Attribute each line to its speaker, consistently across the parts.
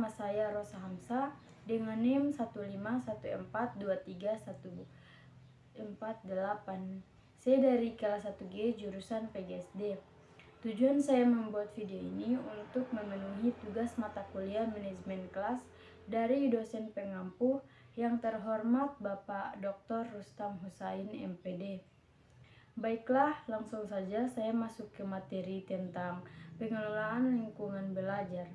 Speaker 1: nama saya Rosa Hamsa dengan NIM 151423148. Saya dari kelas 1G jurusan PGSD. Tujuan saya membuat video ini untuk memenuhi tugas mata kuliah manajemen kelas dari dosen pengampu yang terhormat Bapak Dr. Rustam Husain MPD. Baiklah, langsung saja saya masuk ke materi tentang pengelolaan lingkungan belajar.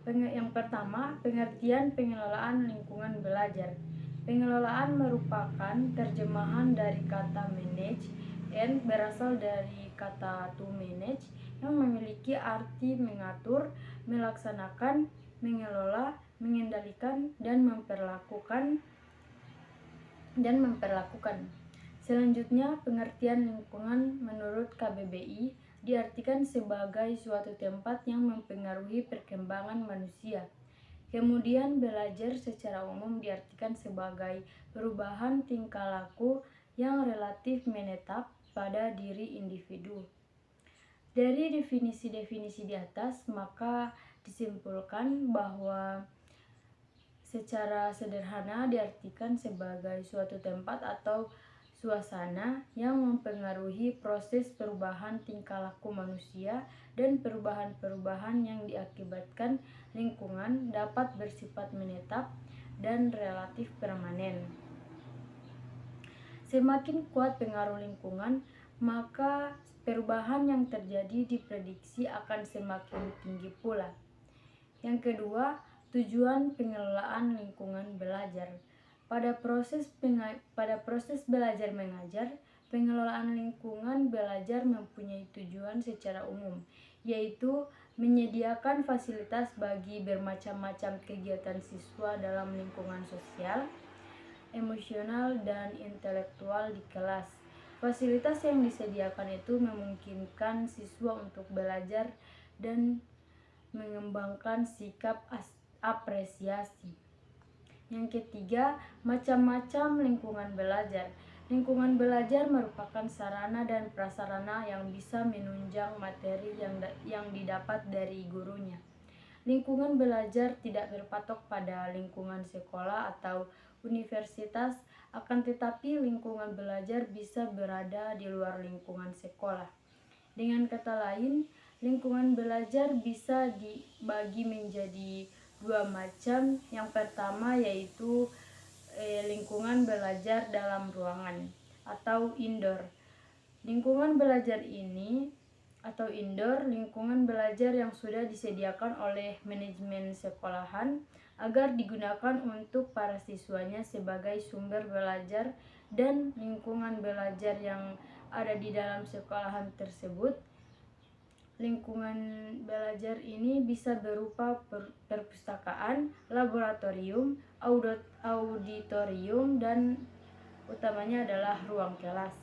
Speaker 1: Yang pertama, pengertian pengelolaan lingkungan belajar. Pengelolaan merupakan terjemahan dari kata manage and berasal dari kata to manage yang memiliki arti mengatur, melaksanakan, mengelola, mengendalikan, dan memperlakukan. Selanjutnya, pengertian lingkungan menurut KBBI diartikan sebagai suatu tempat yang mempengaruhi perkembangan manusia. Kemudian, belajar secara umum diartikan sebagai perubahan tingkah laku yang relatif menetap pada diri individu. Dari definisi-definisi di atas, maka disimpulkan bahwa secara sederhana diartikan sebagai suatu tempat atau suasana yang mempengaruhi proses perubahan tingkah laku manusia dan perubahan-perubahan yang diakibatkan lingkungan dapat bersifat menetap dan relatif permanen. Semakin kuat pengaruh lingkungan, maka perubahan yang terjadi diprediksi akan semakin tinggi pula. Yang kedua, tujuan pengelolaan lingkungan belajar. Pada proses belajar mengajar, pengelolaan lingkungan belajar mempunyai tujuan secara umum, yaitu menyediakan fasilitas bagi bermacam-macam kegiatan siswa dalam lingkungan sosial, emosional, dan intelektual di kelas. Fasilitas yang disediakan itu memungkinkan siswa untuk belajar dan mengembangkan sikap apresiasi. Yang ketiga, macam-macam lingkungan belajar. Lingkungan belajar merupakan sarana dan prasarana yang bisa menunjang materi yang didapat dari gurunya. Lingkungan belajar tidak berpatok pada lingkungan sekolah atau universitas, akan tetapi lingkungan belajar bisa berada di luar lingkungan sekolah. Dengan kata lain, lingkungan belajar bisa dibagi menjadi dua macam. Yang pertama yaitu lingkungan belajar dalam ruangan atau indoor. Lingkungan belajar ini atau indoor, lingkungan belajar yang sudah disediakan oleh manajemen sekolahan agar digunakan untuk para siswanya sebagai sumber belajar, dan lingkungan belajar yang ada di dalam sekolahan tersebut. Lingkungan belajar ini bisa berupa perpustakaan, laboratorium, auditorium, dan utamanya adalah ruang kelas.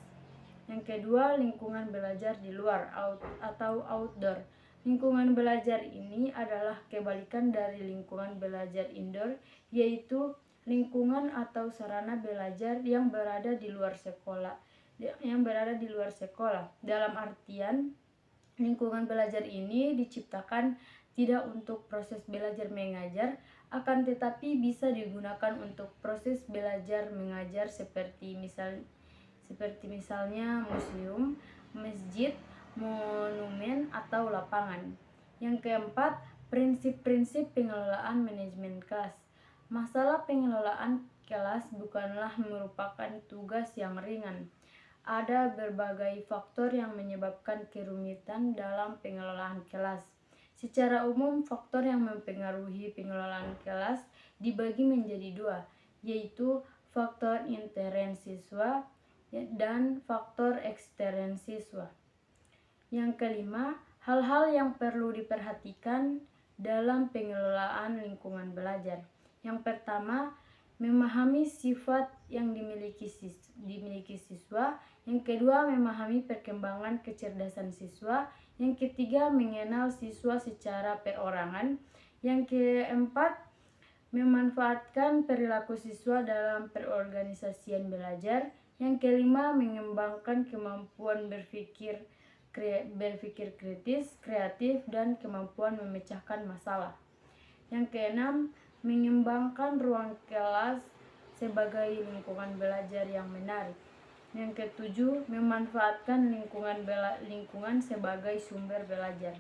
Speaker 1: Yang kedua, lingkungan belajar di luar atau outdoor. Lingkungan belajar ini adalah kebalikan dari lingkungan belajar indoor, yaitu lingkungan atau sarana belajar yang berada di luar sekolah. Dalam artian, lingkungan belajar ini diciptakan tidak untuk proses belajar mengajar, akan tetapi bisa digunakan untuk proses belajar mengajar seperti misalnya museum, masjid, monumen, atau lapangan. Yang keempat, prinsip-prinsip pengelolaan manajemen kelas. Masalah pengelolaan kelas bukanlah merupakan tugas yang ringan. Ada berbagai faktor yang menyebabkan kerumitan dalam pengelolaan kelas. Secara umum, faktor yang mempengaruhi pengelolaan kelas dibagi menjadi dua, yaitu faktor intern siswa dan faktor ekstern siswa. Yang kelima, hal-hal yang perlu diperhatikan dalam pengelolaan lingkungan belajar. Yang pertama, memahami sifat yang dimiliki siswa. Yang kedua, memahami perkembangan kecerdasan siswa. Yang ketiga, mengenal siswa secara perorangan. Yang keempat, memanfaatkan perilaku siswa dalam perorganisasian belajar. Yang kelima, mengembangkan kemampuan berpikir kritis, kreatif, dan kemampuan memecahkan masalah. Yang keenam, mengembangkan ruang kelas sebagai lingkungan belajar yang menarik. Yang ketujuh, memanfaatkan lingkungan sebagai sumber belajar.